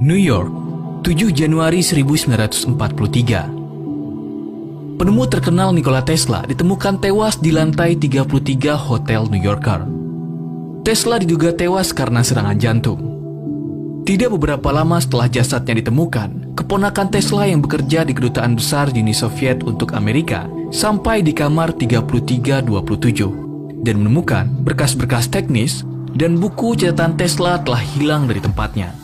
New York, 7 Januari 1943. Penemu terkenal Nikola Tesla ditemukan tewas di lantai 33 Hotel New Yorker. Tesla diduga tewas karena serangan jantung. Tidak beberapa lama setelah jasadnya ditemukan, keponakan Tesla yang bekerja di Kedutaan Besar Uni Soviet untuk Amerika sampai di kamar 3327 dan menemukan berkas-berkas teknis dan buku catatan Tesla telah hilang dari tempatnya.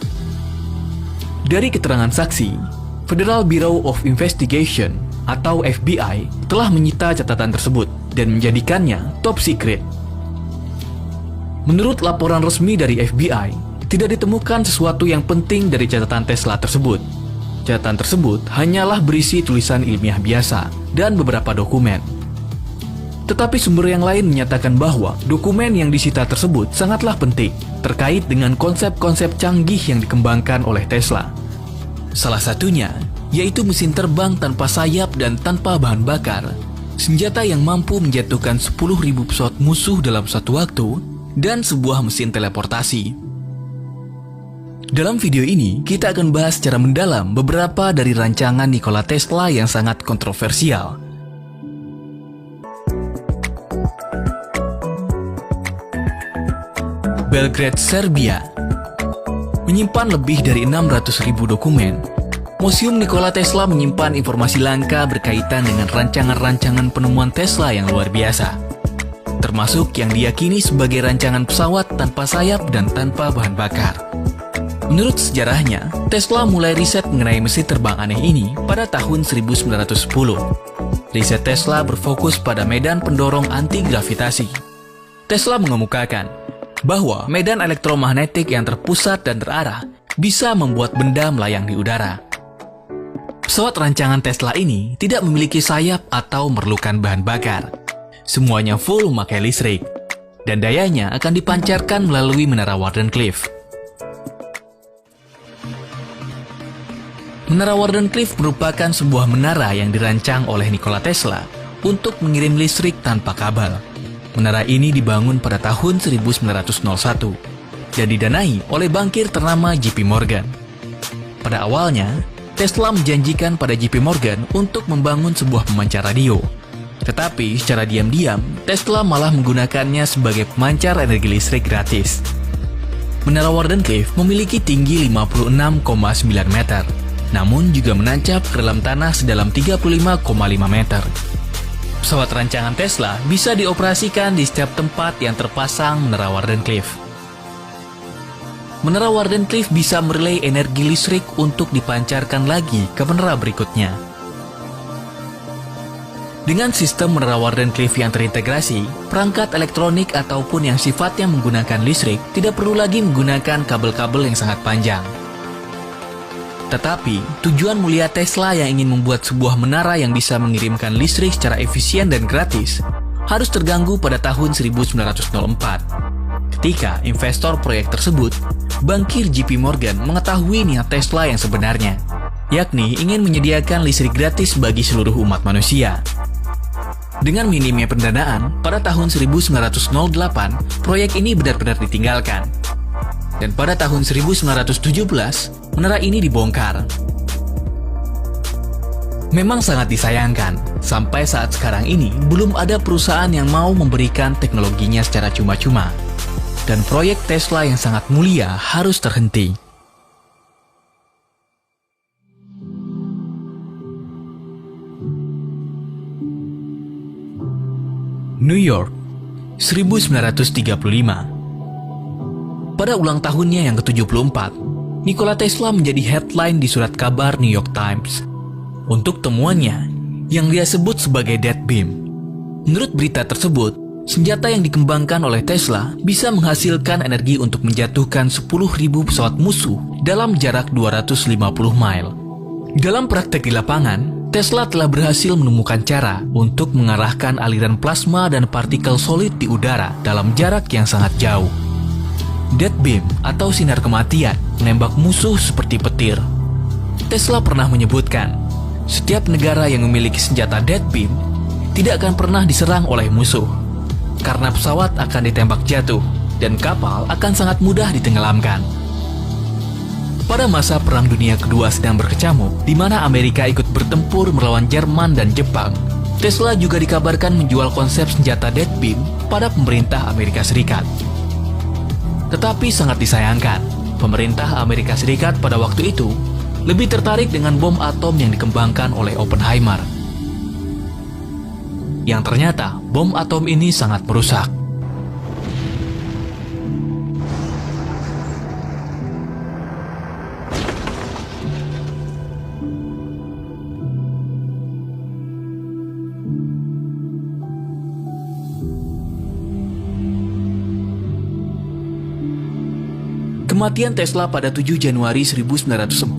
Dari keterangan saksi, Federal Bureau of Investigation atau FBI telah menyita catatan tersebut dan menjadikannya top secret. Menurut laporan resmi dari FBI, tidak ditemukan sesuatu yang penting dari catatan Tesla tersebut. Catatan tersebut hanyalah berisi tulisan ilmiah biasa dan beberapa dokumen. Tetapi sumber yang lain menyatakan bahwa dokumen yang disita tersebut sangatlah penting terkait dengan konsep-konsep canggih yang dikembangkan oleh Tesla. Salah satunya yaitu mesin terbang tanpa sayap dan tanpa bahan bakar, senjata yang mampu menjatuhkan 10.000 pesawat musuh dalam satu waktu, dan sebuah mesin teleportasi. Dalam video ini, kita akan bahas secara mendalam beberapa dari rancangan Nikola Tesla yang sangat kontroversial. Belgrade, Serbia menyimpan lebih dari 600.000 dokumen. Museum Nikola Tesla menyimpan informasi langka berkaitan dengan rancangan-rancangan penemuan Tesla yang luar biasa, termasuk yang diyakini sebagai rancangan pesawat tanpa sayap dan tanpa bahan bakar. Menurut sejarahnya, Tesla mulai riset mengenai mesin terbang aneh ini pada tahun 1910. Riset Tesla berfokus pada medan pendorong anti-gravitasi. Tesla mengemukakan bahwa medan elektromagnetik yang terpusat dan terarah bisa membuat benda melayang di udara. Pesawat rancangan Tesla ini tidak memiliki sayap atau memerlukan bahan bakar. Semuanya full memakai listrik, dan dayanya akan dipancarkan melalui menara Wardenclyffe. Menara Wardenclyffe merupakan sebuah menara yang dirancang oleh Nikola Tesla untuk mengirim listrik tanpa kabel. Menara ini dibangun pada tahun 1901 dan didanai oleh bankir ternama JP Morgan. Pada awalnya, Tesla menjanjikan pada JP Morgan untuk membangun sebuah pemancar radio. Tetapi secara diam-diam, Tesla malah menggunakannya sebagai pemancar energi listrik gratis. Menara Wardenclyffe memiliki tinggi 56,9 meter, namun juga menancap ke dalam tanah sedalam 35,5 meter. Pesawat rancangan Tesla bisa dioperasikan di setiap tempat yang terpasang menara Wardenclyffe. Menara Wardenclyffe bisa merelay energi listrik untuk dipancarkan lagi ke menara berikutnya. Dengan sistem menara Wardenclyffe yang terintegrasi, perangkat elektronik ataupun yang sifatnya menggunakan listrik tidak perlu lagi menggunakan kabel-kabel yang sangat panjang. Tetapi, tujuan mulia Tesla yang ingin membuat sebuah menara yang bisa mengirimkan listrik secara efisien dan gratis harus terganggu pada tahun 1904. Ketika investor proyek tersebut, bankir JP Morgan mengetahui niat Tesla yang sebenarnya, yakni ingin menyediakan listrik gratis bagi seluruh umat manusia. Dengan minimnya pendanaan, pada tahun 1908, proyek ini benar-benar ditinggalkan. Dan pada tahun 1917, menara ini dibongkar. Memang sangat disayangkan, sampai saat sekarang ini belum ada perusahaan yang mau memberikan teknologinya secara cuma-cuma. Dan proyek Tesla yang sangat mulia harus terhenti. New York, 1935. Pada ulang tahunnya yang ke-74, Nikola Tesla menjadi headline di surat kabar New York Times untuk temuannya yang dia sebut sebagai dead beam. Menurut berita tersebut, senjata yang dikembangkan oleh Tesla bisa menghasilkan energi untuk menjatuhkan 10.000 pesawat musuh dalam jarak 250 mile. Dalam praktek di lapangan, Tesla telah berhasil menemukan cara untuk mengarahkan aliran plasma dan partikel solid di udara dalam jarak yang sangat jauh. Dead beam atau sinar kematian menembak musuh seperti petir. Tesla pernah menyebutkan, setiap negara yang memiliki senjata dead beam tidak akan pernah diserang oleh musuh, karena pesawat akan ditembak jatuh dan kapal akan sangat mudah ditenggelamkan. Pada masa Perang Dunia Kedua sedang berkecamuk, di mana Amerika ikut bertempur melawan Jerman dan Jepang, Tesla juga dikabarkan menjual konsep senjata dead beam pada pemerintah Amerika Serikat. Tetapi sangat disayangkan, pemerintah Amerika Serikat pada waktu itu lebih tertarik dengan bom atom yang dikembangkan oleh Oppenheimer. Yang ternyata, bom atom ini sangat merusak. Kematian Tesla pada 7 Januari 1943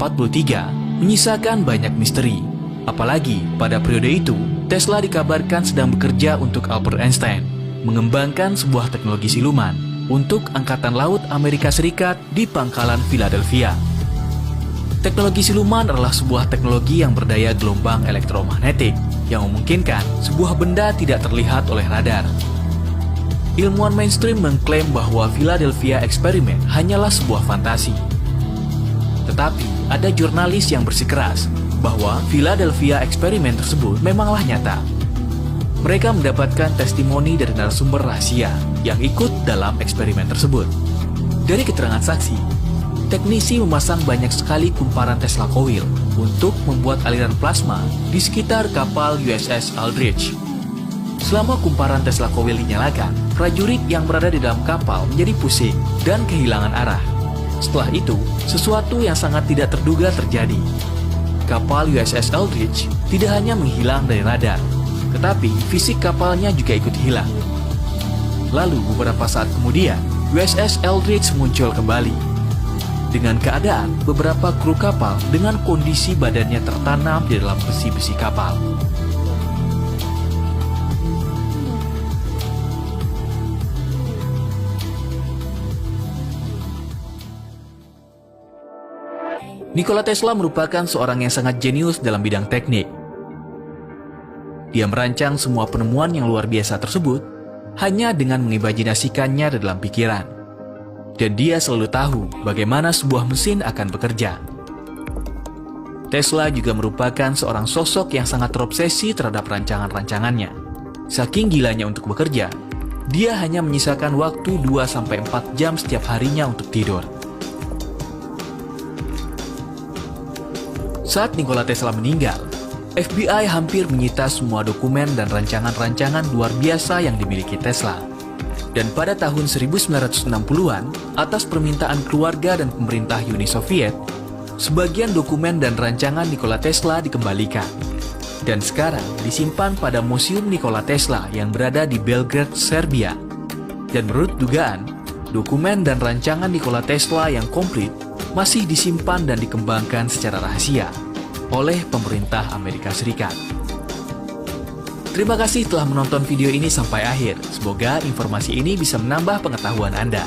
menyisakan banyak misteri. Apalagi pada periode itu, Tesla dikabarkan sedang bekerja untuk Albert Einstein, mengembangkan sebuah teknologi siluman untuk Angkatan Laut Amerika Serikat di Pangkalan Philadelphia. Teknologi siluman adalah sebuah teknologi yang berdaya gelombang elektromagnetik yang memungkinkan sebuah benda tidak terlihat oleh radar. Ilmuwan mainstream mengklaim bahwa Philadelphia Experiment hanyalah sebuah fantasi. Tetapi ada jurnalis yang bersikeras bahwa Philadelphia Experiment tersebut memanglah nyata. Mereka mendapatkan testimoni dari narasumber rahasia yang ikut dalam eksperimen tersebut. Dari keterangan saksi, teknisi memasang banyak sekali kumparan Tesla coil untuk membuat aliran plasma di sekitar kapal USS Aldrich. Selama kumparan Tesla coil dinyalakan, prajurit yang berada di dalam kapal menjadi pusing dan kehilangan arah. Setelah itu, sesuatu yang sangat tidak terduga terjadi. Kapal USS Aldrich tidak hanya menghilang dari radar, tetapi fisik kapalnya juga ikut hilang. Lalu beberapa saat kemudian, USS Aldrich muncul kembali. Dengan keadaan beberapa kru kapal dengan kondisi badannya tertanam di dalam besi-besi kapal. Nikola Tesla merupakan seorang yang sangat jenius dalam bidang teknik. Dia merancang semua penemuan yang luar biasa tersebut hanya dengan mengimajinasikannya di dalam pikiran. Dan dia selalu tahu bagaimana sebuah mesin akan bekerja. Tesla juga merupakan seorang sosok yang sangat terobsesi terhadap rancangan-rancangannya. Saking gilanya untuk bekerja, dia hanya menyisakan waktu 2-4 jam setiap harinya untuk tidur. Saat Nikola Tesla meninggal, FBI hampir menyita semua dokumen dan rancangan-rancangan luar biasa yang dimiliki Tesla. Dan pada tahun 1960-an, atas permintaan keluarga dan pemerintah Uni Soviet, sebagian dokumen dan rancangan Nikola Tesla dikembalikan. Dan sekarang disimpan pada Museum Nikola Tesla yang berada di Belgrade, Serbia. Dan menurut dugaan, dokumen dan rancangan Nikola Tesla yang komplit masih disimpan dan dikembangkan secara rahasia oleh pemerintah Amerika Serikat. Terima kasih telah menonton video ini sampai akhir. Semoga informasi ini bisa menambah pengetahuan Anda.